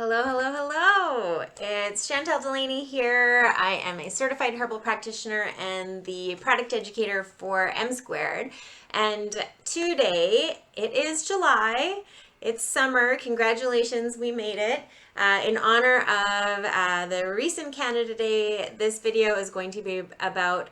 Hello, hello, hello. It's Chantel Delaney here. I am a certified herbal practitioner and the product educator for M Squared. And today it is July. It's summer. Congratulations, we made it. In honor of the recent Canada Day, this video is going to be about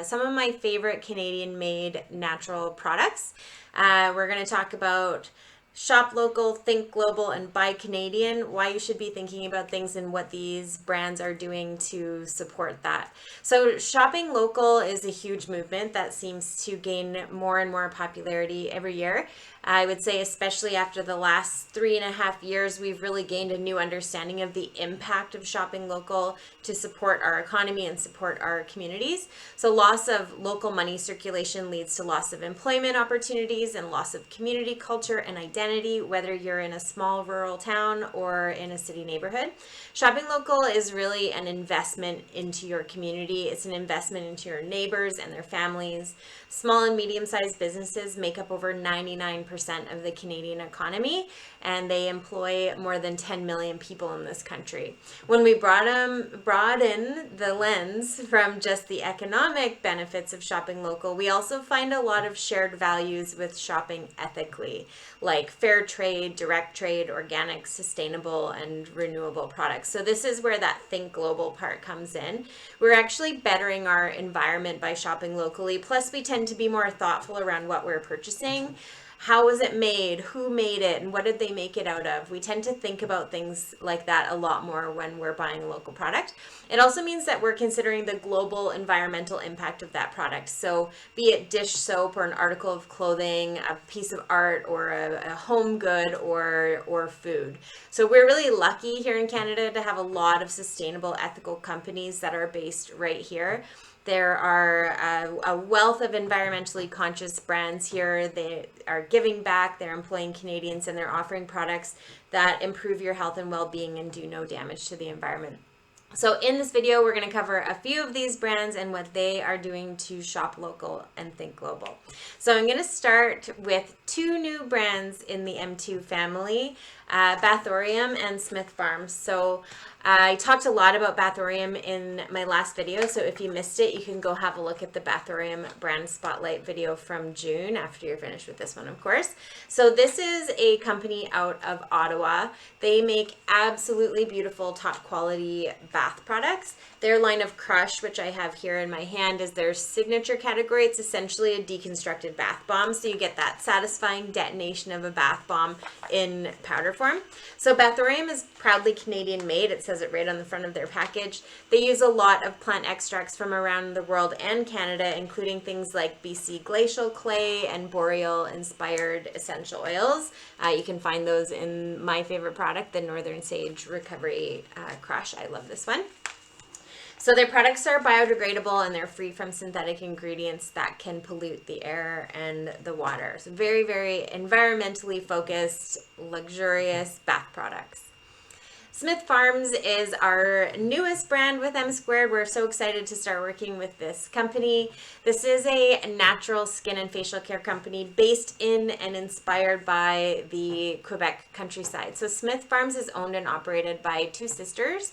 some of my favorite Canadian made natural products. We're going to talk about shop local, think global, and buy Canadian, why you should be thinking about things and what these brands are doing to support that. So, shopping local is a huge movement that seems to gain more and more popularity every year. I would say, especially after the last 3.5 years, we've really gained a new understanding of the impact of shopping local to support our economy and support our communities. So, loss of local money circulation leads to loss of employment opportunities and loss of community culture and identity, whether you're in a small rural town or in a city neighborhood. Shopping local is really an investment into your community, it's an investment into your neighbors and their families. Small and medium sized businesses make up over 99% of the Canadian economy, and they employ more than 10 million people in this country. When we brought in the lens from just the economic benefits of shopping local, we also find a lot of shared values with shopping ethically, like fair trade, direct trade, organic, sustainable, and renewable products. So this is where that think global part comes in. We're actually bettering our environment by shopping locally. Plus, we tend to be more thoughtful around what we're purchasing. How was it made? Who made it? And what did they make it out of? We tend to think about things like that a lot more when we're buying a local product. It also means that we're considering the global environmental impact of that product. So, be it dish soap or an article of clothing, a piece of art, or a home good, or food. So, we're really lucky here in Canada to have a lot of sustainable, ethical companies that are based right here. There are a wealth of environmentally conscious brands here. They are giving back, they're employing Canadians, and they're offering products that improve your health and well-being and do no damage to the environment. So in this video, we're going to cover a few of these brands and what they are doing to shop local and think global. So I'm going to start with two new brands in the M2 family, Bathorium and Smith Farms. So I talked a lot about Bathorium in my last video, so if you missed it, you can go have a look at the Bathorium brand spotlight video from June after you're finished with this one, of course. So this is a company out of Ottawa. They make absolutely beautiful, top quality bath products. Their line of Crush, which I have here in my hand, is their signature category. It's essentially a deconstructed bath bomb, so you get that satisfying detonation of a bath bomb in powder form. So Bathorium is proudly Canadian made. It says it right on the front of their package. They use a lot of plant extracts from around the world and Canada, including things like BC glacial clay and boreal inspired essential oils. You can find those in my favorite product, the Northern Sage Recovery Crush. I love this one. So their products are biodegradable and they're free from synthetic ingredients that can pollute the air and the water. So very, very environmentally focused, luxurious bath products. Smith Farms is our newest brand with M Squared. We're so excited to start working with this company. This is a natural skin and facial care company based in and inspired by the Quebec countryside. So Smith Farms is owned and operated by two sisters.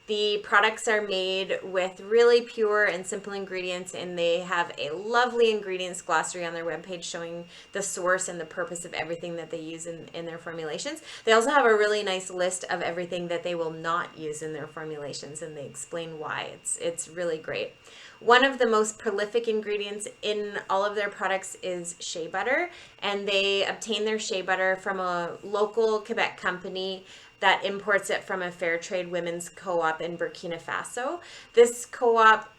The products are made with really pure and simple ingredients, and they have a lovely ingredients glossary on their webpage showing the source and the purpose of everything that they use in their formulations. They also have a really nice list of everything that they will not use in their formulations, and they explain why. It's really great. One of the most prolific ingredients in all of their products is shea butter, and they obtain their shea butter from a local Quebec company that imports it from a fair trade women's co-op in Burkina Faso. This co-op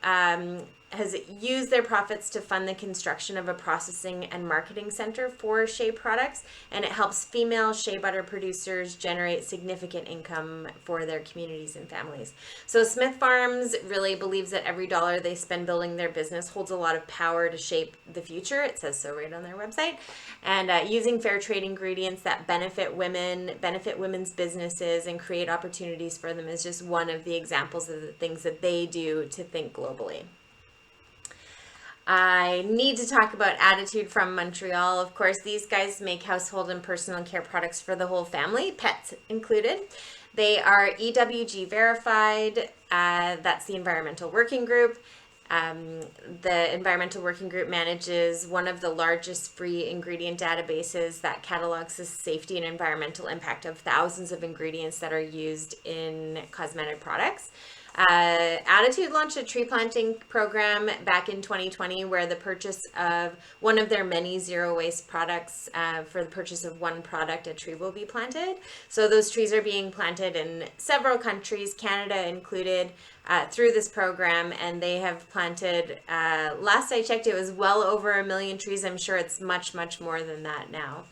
has used their profits to fund the construction of a processing and marketing center for shea products, and it helps female shea butter producers generate significant income for their communities and families. So Smith Farms really believes that every dollar they spend building their business holds a lot of power to shape the future. It says so right on their website. And using fair trade ingredients that benefit women, benefit women's businesses, and create opportunities for them is just one of the examples of the things that they do to think globally. I need to talk about Attitude from Montreal. Of course, these guys make household and personal care products for the whole family, pets included. They are EWG verified. That's the Environmental Working Group. The Environmental Working Group manages one of the largest free ingredient databases that catalogs the safety and environmental impact of thousands of ingredients that are used in cosmetic products. Attitude launched a tree planting program back in 2020 where the purchase of one of their many zero waste products, for the purchase of one product, a tree will be planted. So those trees are being planted in several countries, Canada included, through this program, and they have planted, last I checked, it was well over 1 million trees. I'm sure it's much, much more than that now.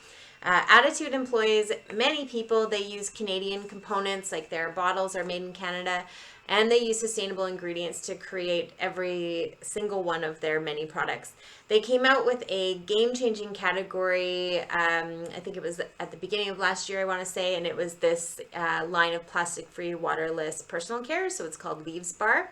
Attitude employs many people. They use Canadian components, like their bottles are made in Canada, and they use sustainable ingredients to create every single one of their many products. They came out with a game-changing category, I think it was at the beginning of last year, I want to say, and it was this line of plastic-free, waterless personal care, so it's called Leaves Bar.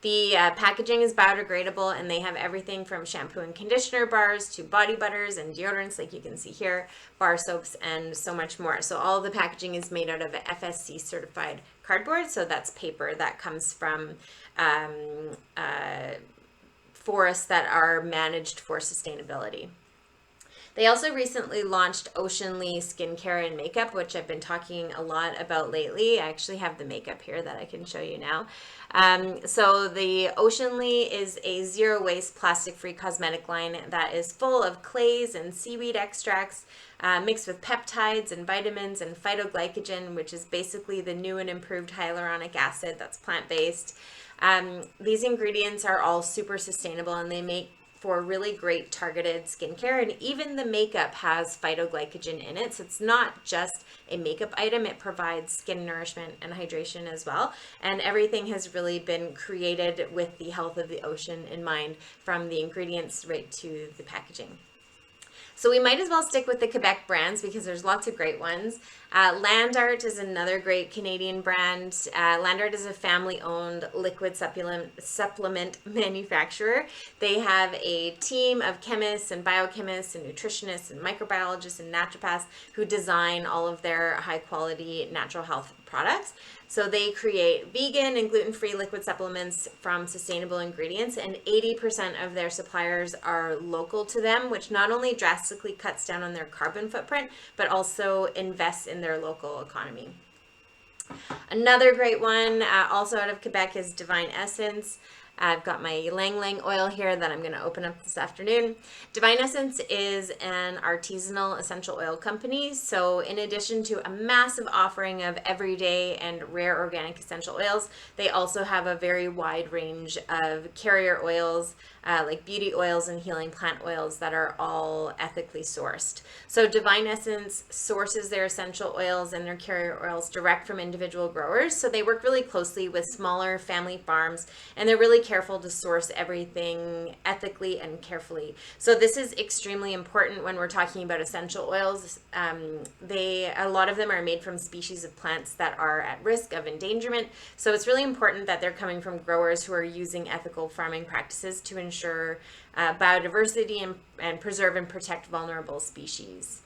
The packaging is biodegradable, and they have everything from shampoo and conditioner bars to body butters and deodorants, like you can see here, bar soaps, and so much more. So all of the packaging is made out of FSC certified cardboard. So that's paper that comes from forests that are managed for sustainability. They also recently launched Oceanly skincare and makeup, which I've been talking a lot about lately. I actually have the makeup here that I can show you now. So the Oceanly is a zero waste plastic free cosmetic line that is full of clays and seaweed extracts, mixed with peptides and vitamins and phytoglycogen, which is basically the new and improved hyaluronic acid that's plant-based. These ingredients are all super sustainable, and they make for really great targeted skincare, and even the makeup has phytoglycogen in it, so it's not just a makeup item. It provides skin nourishment and hydration as well, and everything has really been created with the health of the ocean in mind, from the ingredients right to the packaging. So we might as well stick with the Quebec brands because there's lots of great ones. Landart is another great Canadian brand. Landart is a family-owned liquid supplement manufacturer. They have a team of chemists and biochemists and nutritionists and microbiologists and naturopaths who design all of their high-quality natural health products. So they create vegan and gluten-free liquid supplements from sustainable ingredients, and 80% of their suppliers are local to them, which not only drastically cuts down on their carbon footprint, but also invests in their local economy. Another great one, also out of Quebec, is Divine Essence. I've got my Ylang Ylang oil here that I'm going to open up this afternoon. Divine Essence is an artisanal essential oil company. So in addition to a massive offering of everyday and rare organic essential oils, they also have a very wide range of carrier oils, like beauty oils and healing plant oils that are all ethically sourced. So Divine Essence sources their essential oils and their carrier oils direct from individual growers. So they work really closely with smaller family farms, and they're really careful to source everything ethically and carefully. So this is extremely important when we're talking about essential oils. A lot of them are made from species of plants that are at risk of endangerment. So it's really important that they're coming from growers who are using ethical farming practices to ensure biodiversity and preserve and protect vulnerable species.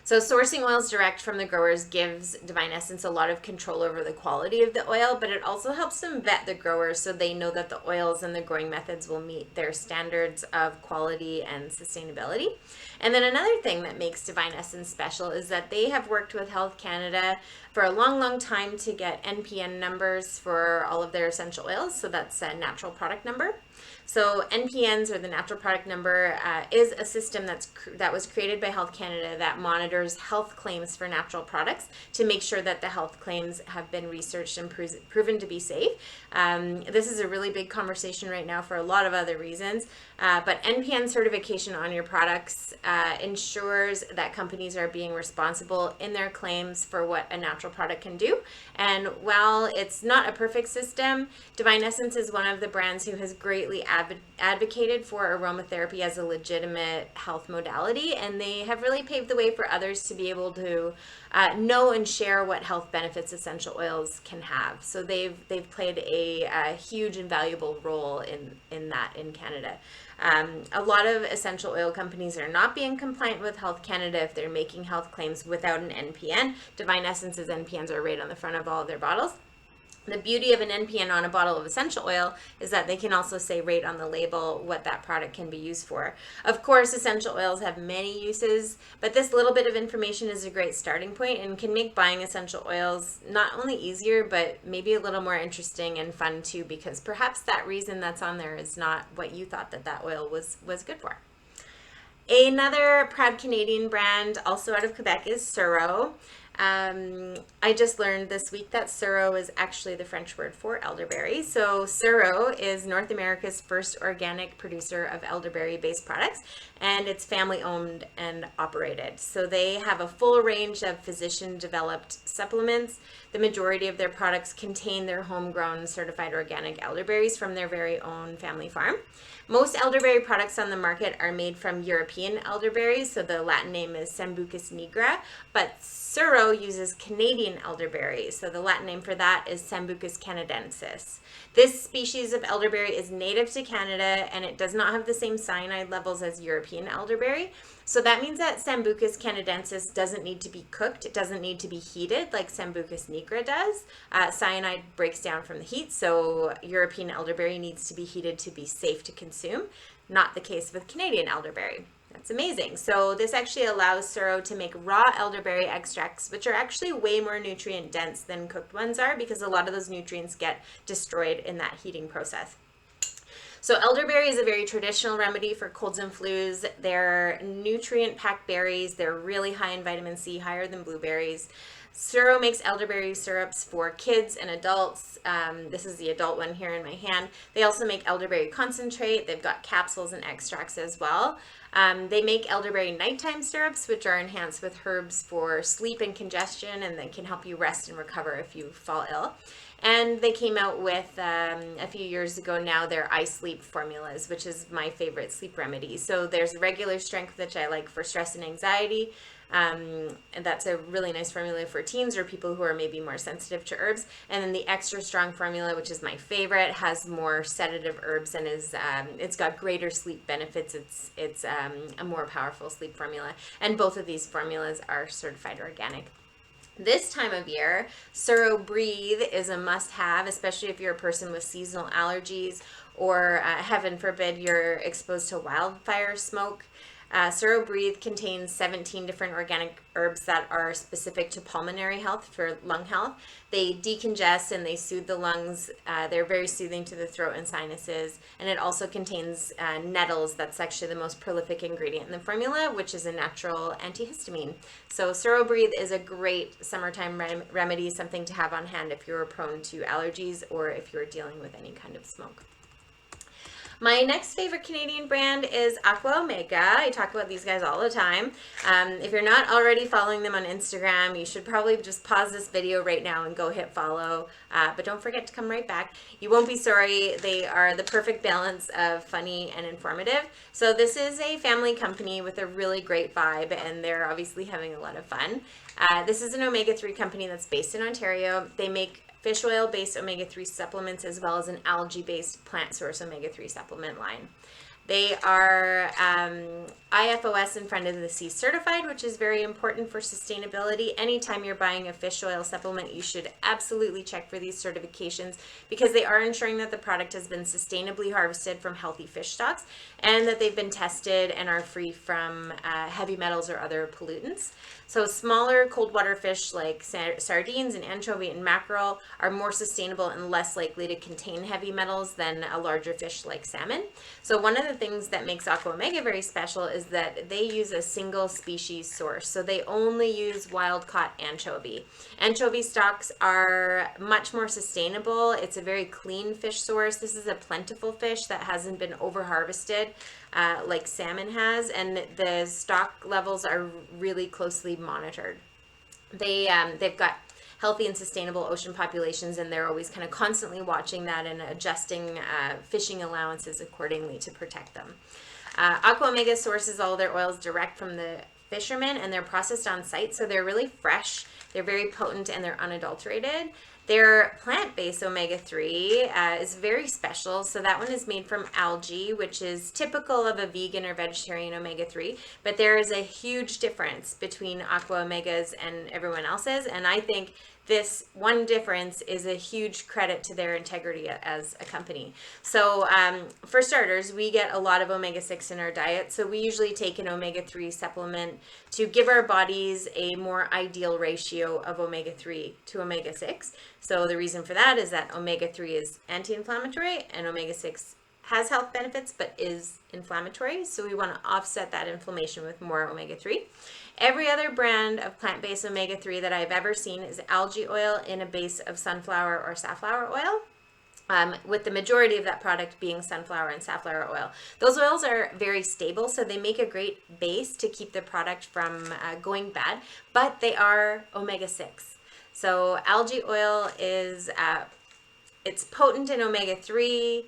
So sourcing oils direct from the growers gives Divine Essence a lot of control over the quality of the oil, but it also helps them vet the growers so they know that the oils and the growing methods will meet their standards of quality and sustainability. And then another thing that makes Divine Essence special is that they have worked with Health Canada for a long, long time to get NPN numbers for all of their essential oils. So that's a natural product number. So NPNs, or the natural product number, is a system that was created by Health Canada that monitors health claims for natural products to make sure that the health claims have been researched and proven to be safe. This is a really big conversation right now for a lot of other reasons, but NPN certification on your products ensures that companies are being responsible in their claims for what a natural product can do. And while it's not a perfect system, Divine Essence is one of the brands who has greatly advocated for aromatherapy as a legitimate health modality, and they have really paved the way for others to be able to know and share what health benefits essential oils can have. So they've played a huge and valuable role in that in Canada. A lot of essential oil companies are not being compliant with Health Canada if they're making health claims without an NPN. Divine Essence's NPNs are right on the front of all of their bottles. The beauty of an NPN on a bottle of essential oil is that they can also say right on the label what that product can be used for. Of course, essential oils have many uses, but this little bit of information is a great starting point and can make buying essential oils not only easier, but maybe a little more interesting and fun too, because perhaps that reason that's on there is not what you thought that oil was good for. Another proud Canadian brand, also out of Quebec, is Suro. I just learned this week that Suro is actually the French word for elderberry. So Suro is North America's first organic producer of elderberry-based products, and it's family owned and operated. So they have a full range of physician-developed supplements. The majority of their products contain their homegrown certified organic elderberries from their very own family farm. Most elderberry products on the market are made from European elderberries, so the Latin name is Sambucus nigra, but Suro uses Canadian elderberry, so the Latin name for that is Sambucus canadensis. This species of elderberry is native to Canada, and it does not have the same cyanide levels as European elderberry. So that means that Sambucus canadensis doesn't need to be cooked. It doesn't need to be heated like Sambucus nigra does. Cyanide breaks down from the heat, so European elderberry needs to be heated to be safe to consume. Not the case with Canadian elderberry. That's amazing. So this actually allows Suro to make raw elderberry extracts, which are actually way more nutrient dense than cooked ones are, because a lot of those nutrients get destroyed in that heating process. So elderberry is a very traditional remedy for colds and flus. They're nutrient-packed berries. They're really high in vitamin C, higher than blueberries. Suro makes elderberry syrups for kids and adults. This is the adult one here in my hand. They also make elderberry concentrate. They've got capsules and extracts as well. They make elderberry nighttime syrups, which are enhanced with herbs for sleep and congestion, and they can help you rest and recover if you fall ill. And they came out with, a few years ago now, their iSleep formulas, which is my favorite sleep remedy. So there's regular strength, which I like for stress and anxiety. And that's a really nice formula for teens or people who are maybe more sensitive to herbs. And then the extra strong formula, which is my favorite, has more sedative herbs and is it's got greater sleep benefits. It's a more powerful sleep formula. And both of these formulas are certified organic. This time of year, Suro Breathe is a must-have, especially if you're a person with seasonal allergies or, heaven forbid, you're exposed to wildfire smoke. Suro Breathe contains 17 different organic herbs that are specific to pulmonary health, for lung health. They decongest and they soothe the lungs. They're very soothing to the throat and sinuses. And it also contains nettles. That's actually the most prolific ingredient in the formula, which is a natural antihistamine. So Suro Breathe is a great summertime remedy, something to have on hand if you're prone to allergies or if you're dealing with any kind of smoke. My next favorite Canadian brand is Aqua Omega. I talk about these guys all the time. If you're not already following them on Instagram, you should probably just pause this video right now and go hit follow. But don't forget to come right back. You won't be sorry. They are the perfect balance of funny and informative. So this is a family company with a really great vibe, and they're obviously having a lot of fun. This is an omega-3 company that's based in Ontario. They make fish oil-based omega-3 supplements as well as an algae-based plant source omega-3 supplement line. They are IFOS and Friend of the Sea certified, which is very important for sustainability. Anytime you're buying a fish oil supplement, you should absolutely check for these certifications because they are ensuring that the product has been sustainably harvested from healthy fish stocks and that they've been tested and are free from heavy metals or other pollutants. So smaller cold water fish like sardines and anchovy and mackerel are more sustainable and less likely to contain heavy metals than a larger fish like salmon. So one of the things that makes Aqua Omega very special is that they use a single species source. So they only use wild caught anchovy. Anchovy stocks are much more sustainable. It's a very clean fish source. This is a plentiful fish that hasn't been over harvested like salmon has, and the stock levels are really closely monitored. They've got healthy and sustainable ocean populations, and they're always kind of constantly watching that and adjusting fishing allowances accordingly to protect them. Aqua Omega sources all their oils direct from the fishermen, and they're processed on site, so they're really fresh, they're very potent, and they're unadulterated. Their plant-based omega-3 is very special. So that one is made from algae, which is typical of a vegan or vegetarian omega-3. But there is a huge difference between Aqua Omegas and everyone else's. And I think this one difference is a huge credit to their integrity as a company. So for starters, we get a lot of omega-6 in our diet. So we usually take an omega-3 supplement to give our bodies a more ideal ratio of omega-3 to omega-6. So the reason for that is that omega-3 is anti-inflammatory and omega-6 has health benefits but is inflammatory. So we want to offset that inflammation with more omega-3. Every other brand of plant-based omega-3 that I've ever seen is algae oil in a base of sunflower or safflower oil, with the majority of that product being sunflower and safflower oil. Those oils are very stable, so they make a great base to keep the product from going bad, but they are omega-6. So algae oil is, it's potent in omega-3,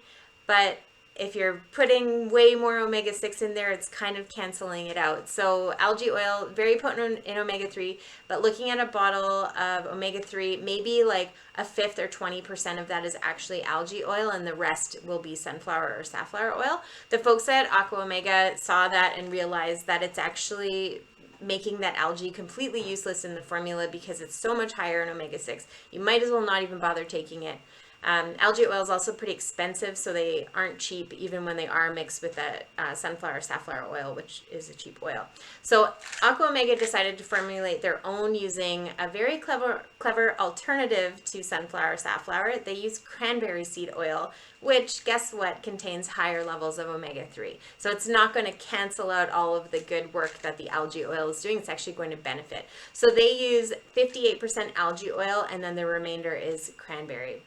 but if you're putting way more omega-6 in there, it's kind of canceling it out. So algae oil, very potent in omega-3, but looking at a bottle of omega-3, maybe like a fifth or 20% of that is actually algae oil, and the rest will be sunflower or safflower oil. The folks at Aqua Omega saw that and realized that it's actually making that algae completely useless in the formula because it's so much higher in omega-6. You might as well not even bother taking it. Algae oil is also pretty expensive, so they aren't cheap even when they are mixed with that sunflower safflower oil, which is a cheap oil. So Aqua Omega decided to formulate their own using a very clever alternative to sunflower safflower. They use cranberry seed oil, which, guess what, contains higher levels of omega-3. So it's not going to cancel out all of the good work that the algae oil is doing. It's actually going to benefit. So they use 58% algae oil, and then the remainder is cranberry.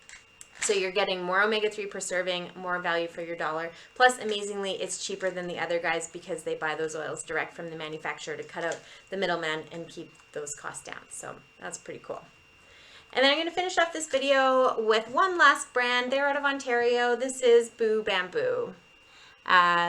So you're getting more omega-3 per serving, more value for your dollar. Plus, amazingly, it's cheaper than the other guys because they buy those oils direct from the manufacturer to cut out the middleman and keep those costs down. So that's pretty cool. And then I'm going to finish off this video with one last brand. They're out of Ontario. This is Boo Bamboo.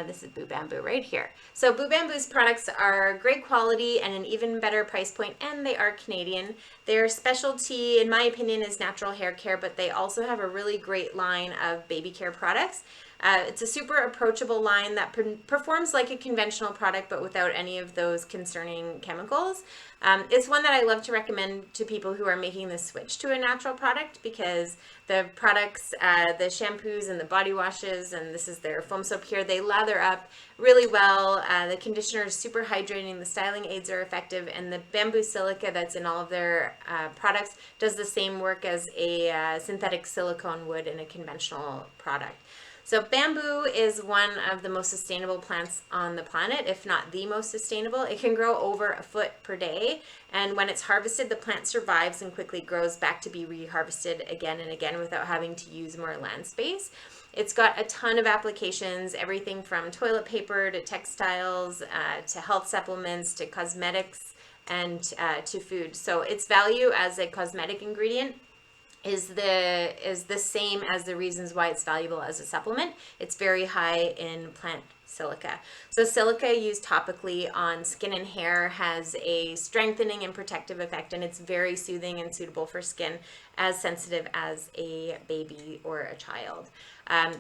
This is Boo Bamboo right here. So Boo Bamboo's products are great quality and an even better price point, and they are Canadian. Their specialty, in my opinion, is natural hair care, but they also have a really great line of baby care products. It's a super approachable line that performs like a conventional product, but without any of those concerning chemicals. It's one that I love to recommend to people who are making the switch to a natural product, because the products, the shampoos and the body washes, and this is their foam soap here, they lather up really well. The conditioner is super hydrating, the styling aids are effective, and the bamboo silica that's in all of their products does the same work as a synthetic silicone would in a conventional product. So bamboo is one of the most sustainable plants on the planet, if not the most sustainable. It can grow over a foot per day, and when it's harvested, the plant survives and quickly grows back to be reharvested again and again without having to use more land space. It's got a ton of applications, everything from toilet paper to textiles, to health supplements, to cosmetics, and to food. So its value as a cosmetic ingredient is the same as the reasons why it's valuable as a supplement. It's very high in plant silica. So silica used topically on skin and hair has a strengthening and protective effect, and it's very soothing and suitable for skin as sensitive as a baby or a child.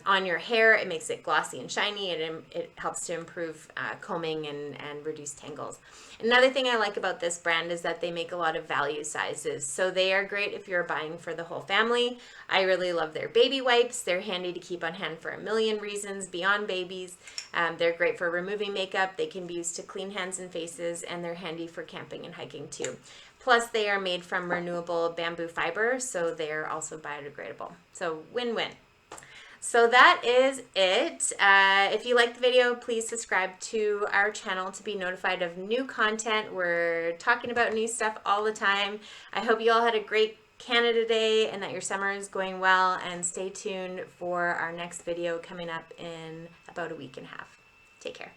On your hair, it makes it glossy and shiny, and it helps to improve combing and reduce tangles. Another thing I like about this brand is that they make a lot of value sizes. So they are great if you're buying for the whole family. I really love their baby wipes. They're handy to keep on hand for a million reasons beyond babies. They're great for removing makeup. They can be used to clean hands and faces, and they're handy for camping and hiking too. Plus, they are made from renewable bamboo fiber, so they're also biodegradable. So win-win. So that is it. If you liked the video, please subscribe to our channel to be notified of new content. We're talking about new stuff all the time. I hope you all had a great Canada Day and that your summer is going well, and stay tuned for our next video coming up in about a week and a half. Take care.